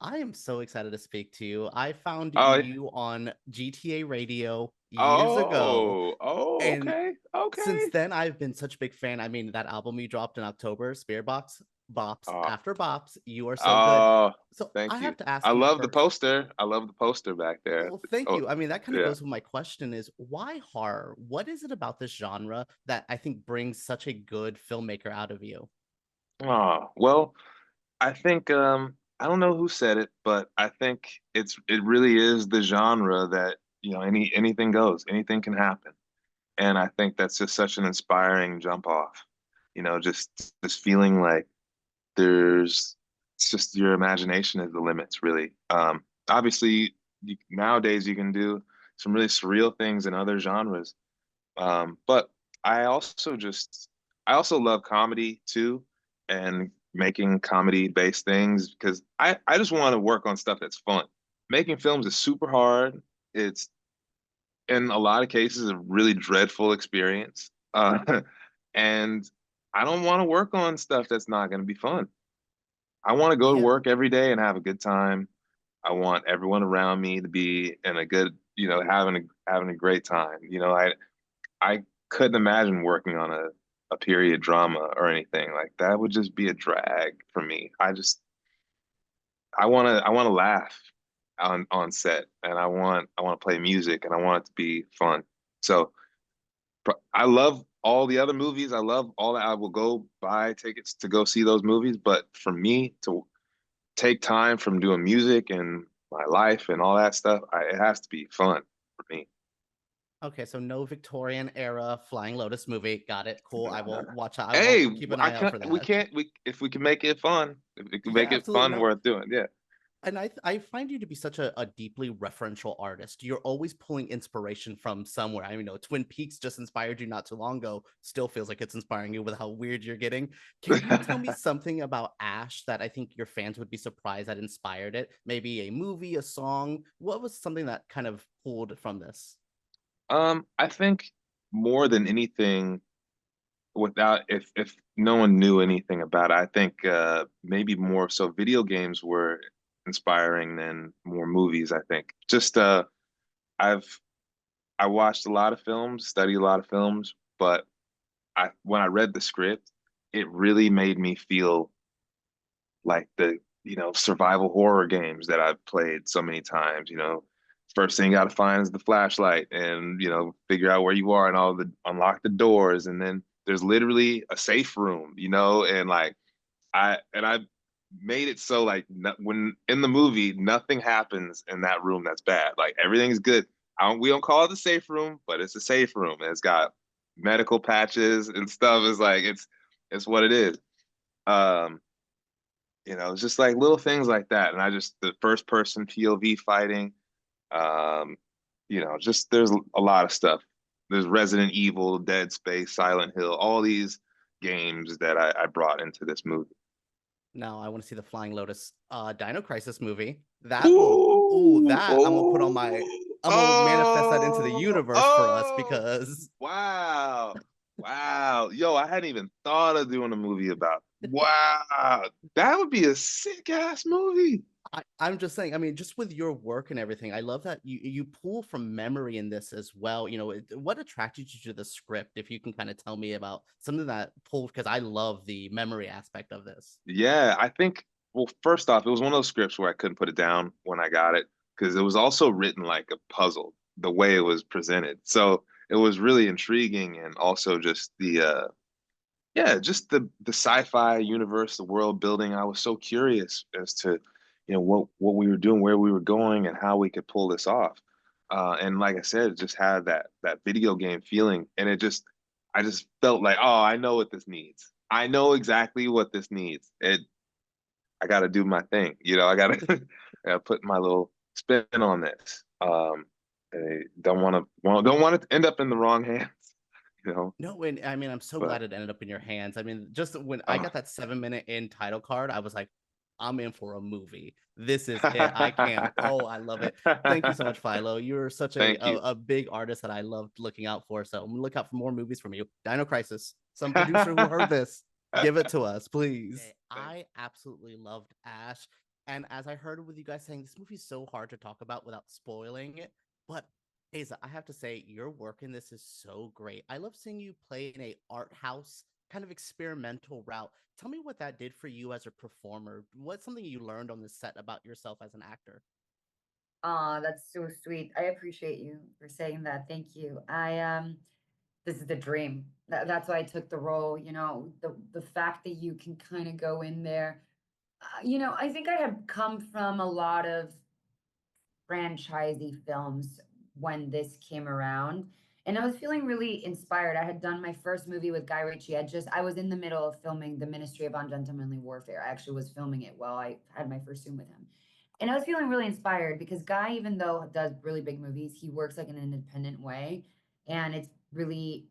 I am so excited to speak to you. I found Oh, you on GTA Radio years ago, and okay, since okay. then I've been such a big fan. I mean, that album you dropped in October, Spirit Box, Bops Oh, After Bops, you are so good. oh, So I thank you. have to I ask you love the first. poster. I love the poster back there. Well, thank Oh, you. I mean, that kind of yeah. goes with my question is why horror? What is it about this genre that I think brings such a good filmmaker out of you? Oh, well, I think I don't know who said it, but I think it really is the genre that, anything goes, anything can happen. And I think that's just such an inspiring jump off. Just this feeling like there's it's just your imagination is the limits, really. Obviously, nowadays you can do some really surreal things in other genres. But I also just I also love comedy too, and making comedy based things because I just want to work on stuff that's fun. Making films is super hard. It's in a lot of cases a really dreadful experience. And I don't want to work on stuff that's not going to be fun. I want to go to Yeah. work every day and have a good time. I want everyone around me to be in a good, having a great time. I couldn't imagine working on a period drama or anything like that. Would just be a drag for me. I want to laugh on set, and I want to play music, and I want it to be fun. So I love all the other movies. I love all that. I will go buy tickets to go see those movies. But for me to take time from doing music and my life and all that stuff, it has to be fun for me. Okay, so no Victorian era Flying Lotus movie. Got it. Cool. I will watch out. I will Hey, keep an I eye out can't. for We that. can't. We if we can make it fun, if we can Yeah, make it absolutely. fun, No. worth doing. Yeah. And I find you to be such a deeply referential artist. You're always pulling inspiration from somewhere. I mean, Twin Peaks just inspired you not too long ago. Still feels like it's inspiring you with how weird you're getting. Can you tell me something about Ash that I think your fans would be surprised that inspired it? Maybe a movie, a song. What was something that kind of pulled from this? I think more than anything, without if no one knew anything about it, I think maybe more so video games were inspiring than more movies. I think just I've I watched a lot of films, studied a lot of films, but I when I read the script, it really made me feel like the survival horror games that I've played so many times. First thing you got to find is the flashlight, and figure out where you are and all the unlock the doors, and then there's literally a safe room, and like I made it so like when in the movie nothing happens in that room that's bad. Like everything's good. We don't call it the safe room, but it's a safe room, and it's got medical patches and stuff. It's like it's what it is. Um, it's just like little things like that. And the first person POV fighting, um, just there's a lot of stuff. There's Resident Evil, Dead Space, Silent Hill, all these games that I brought into this movie. Now I want to see the Flying Lotus Dino Crisis movie. That will Ooh, that I'm gonna put on my ooh, I'm gonna manifest that into the universe for us oh, because wow. Wow. Yo, I hadn't even thought of doing a movie about. Wow. That would be a sick ass movie. I'm just saying, I mean, just with your work and everything, I love that you pull from memory in this as well. What attracted you to the script? If you can kind of tell me about something that pulled, because I love the memory aspect of this. Yeah, I think, well, first off, it was one of those scripts where I couldn't put it down when I got it because it was also written like a puzzle, the way it was presented. So it was really intriguing, and also just yeah, just the sci-fi universe, the world building. I was so curious as to, what we were doing, where we were going, and how we could pull this off. And like I said, it just had that video game feeling, and I just felt like, oh, I know what this needs. I know exactly what this needs. I got to do my thing. I got to put my little spin on this. I don't want it to end up in the wrong hands, you know. No, and I mean, I'm so But glad it ended up in your hands. I mean, just when I uh, got that 7 minute in title card, I was like, I'm in for a movie. This is it. I can't. Oh, I love it. Thank you so much, Philo. You're such thank you. a big artist that I loved looking out for. So I'm gonna look out for more movies from you. Dino Crisis. Some producer who heard this, give it to us, please. Thanks. I absolutely loved Ash. And as I heard with you guys saying, this movie's so hard to talk about without spoiling it. But Eiza, I have to say, your work in this is so great. I love seeing you play in a art house kind of experimental route. Tell me what that did for you as a performer. What's something you learned on the set about yourself as an actor? That's so sweet. I appreciate you for saying that. Thank you. This is the dream. That's why I took the role, the fact that you can kind of go in there. I think I have come from a lot of franchisey films when this came around. And I was feeling really inspired. I had done my first movie with Guy Ritchie. I was in the middle of filming The Ministry of Ungentlemanly Warfare. I actually was filming it while I had my first Zoom with him. And I was feeling really inspired because Guy, even though does really big movies, he works like in an independent way. And it's really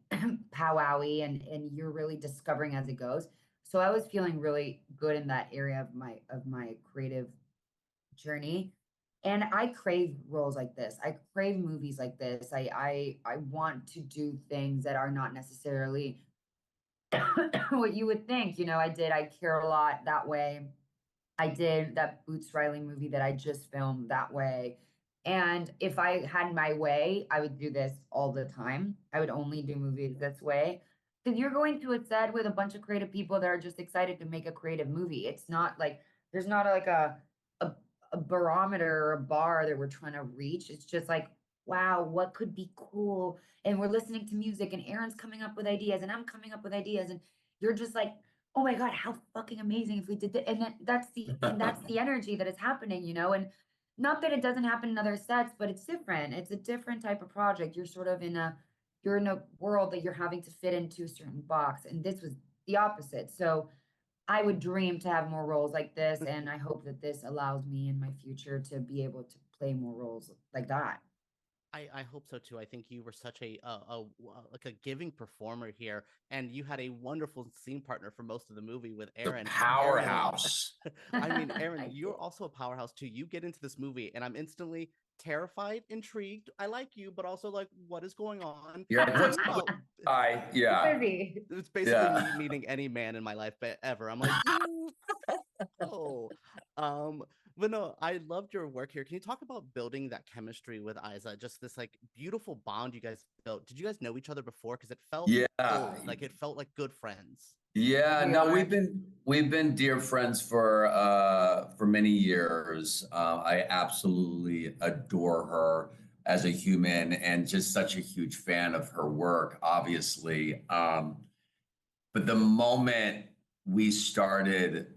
powwowy and you're really discovering as it goes. So I was feeling really good in that area of my creative journey. And I crave roles like this. I crave movies like this. I want to do things that are not necessarily what you would think. I Care a Lot that way. I did that Boots Riley movie that I just filmed that way. And if I had my way, I would do this all the time. I would only do movies this way. Because you're going to a set with a bunch of creative people that are just excited to make a creative movie. It's not like there's not like a, a barometer or a bar that we're trying to reach. It's just like, wow, what could be cool? And we're listening to music and Aaron's coming up with ideas and I'm coming up with ideas. And you're just like, oh my God, how fucking amazing if we did that. And that's the energy that is happening. And not that it doesn't happen in other sets, but it's different. It's a different type of project. You're in a world that you're having to fit into a certain box. And this was the opposite. So I would dream to have more roles like this. And I hope that this allows me in my future to be able to play more roles like that. I hope so too. I think you were such like a giving performer here, and you had a wonderful scene partner for most of the movie with The Aaron. Aaron, powerhouse. I mean, Aaron, Thank you're you. also a powerhouse too. You get into this movie, and I'm instantly terrified, intrigued. I like you, but also like, what is going on? You're like, Tell what's me up with about. I? Yeah. Busy. It's basically Yeah. me meeting any man in my life ever. I'm like, oh, um, but no, I loved your work here. Can you talk about building that chemistry with Eiza? Just this like beautiful bond you guys built. Did you guys know each other before? Because it felt Yeah. old, like it felt like good friends. Yeah, We no, are. we've been dear friends for many years. I absolutely adore her as a human and just such a huge fan of her work, obviously. But the moment we started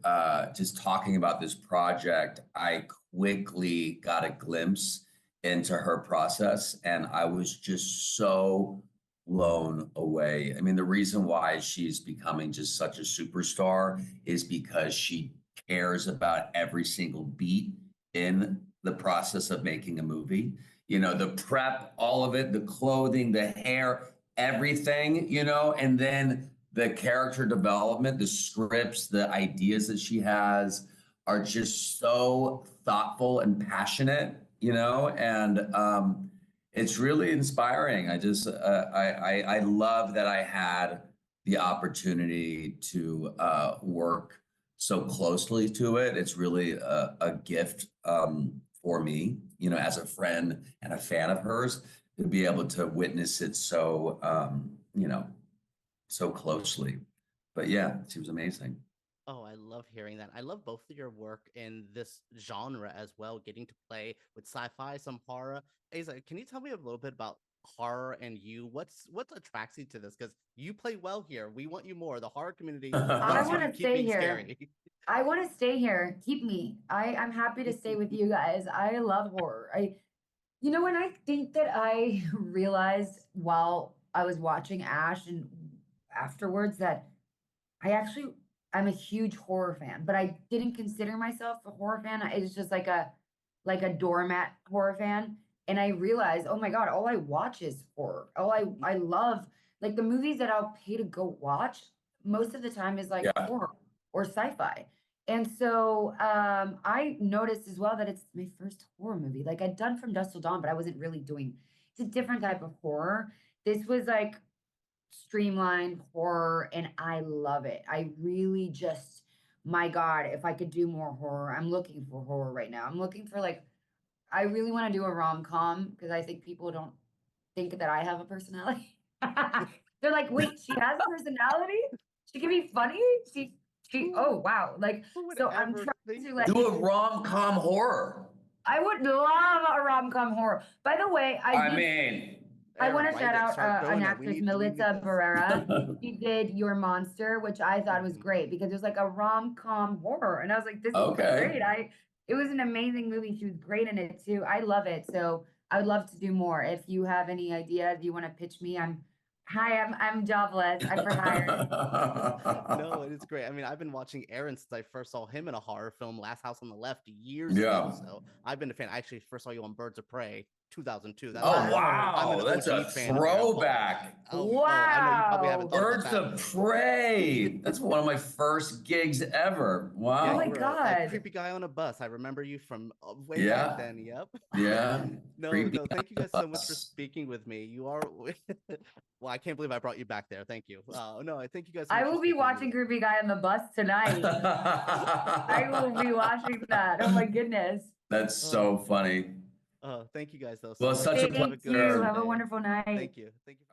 just talking about this project, I quickly got a glimpse into her process, and I was just so blown away. I mean, the reason why she's becoming just such a superstar is because she cares about every single beat in the process of making a movie. The prep, all of it, the clothing, the hair, everything, and then the character development, the scripts, the ideas that she has are just so thoughtful and passionate, and it's really inspiring. I love that I had the opportunity to work so closely to it. It's really a gift for me, as a friend and a fan of hers, to be able to witness it so closely. But yeah, she was amazing. Oh, I love hearing that. I love both of your work in this genre as well, getting to play with sci-fi, some horror. Eiza, can you tell me a little bit about horror and you? What attracts you to this? Because you play well here. We want you more. The horror community I wants you want to to keep stay being here. scary. I want to stay here. Keep me. I'm happy to stay with you guys. I love horror. When I think that I realized while I was watching Ash and afterwards that I actually I'm a huge horror fan, but I didn't consider myself a horror fan. It's just like a doormat horror fan. And I realized, oh my God, all I watch is horror. I love like the movies that I'll pay to go watch most of the time is like Yeah. horror or sci-fi. And so I noticed as well that it's my first horror movie. Like I'd done From Dusk Till Dawn, but I wasn't really doing it's a different type of horror. This was like streamlined horror and I love it. I really just my God, if I could do more horror, I'm looking for horror right now. I'm looking for like, I really want to do a rom-com because I think people don't think that I have a personality. They're like, wait, she has a personality? She can be funny? Oh wow. Like, Who would so I'm ever trying think to that? like, Do a rom-com horror. I would love a rom-com horror. By the way, I mean, I Aaron, want to write shout it. out Start an doing it. actress, We need Melissa this. Barrera. She did Your Monster, which I thought was Mhm. great because it was like a rom-com horror. And I was like, this is Okay. great. It was an amazing movie. She was great in it too. I love it. So I would love to do more. If you have any ideas, you want to pitch me, I'm jobless. I'm for hire. No, it is great. I mean, I've been watching Aaron since I first saw him in a horror film, Last House on the Left, years ago. Yeah. So I've been a fan. I actually first saw you on Birds of Prey, 2002. That's Oh, I'm wow. an That's a OG fan of Aaron Paul. throwback. I know you probably haven't Wow. thought Birds about that. of Prey. That's one of my first gigs ever. Yeah, Wow. Oh my you were a God. creepy guy on a bus. I remember you from way Yeah. back then. Yep. Yeah. No, Creepy no, thank you guys so much for bus. speaking with me. You are well, I can't believe I brought you back there. Thank you. No, I thank you guys so I much for will be speaking with watching me. Creepy Guy on the Bus tonight. I will be watching that. Oh my goodness. That's so funny. Thank you guys though so Well, much. such a Thank Have a good you. pleasure. Have a day. wonderful night. Thank you. Thank you.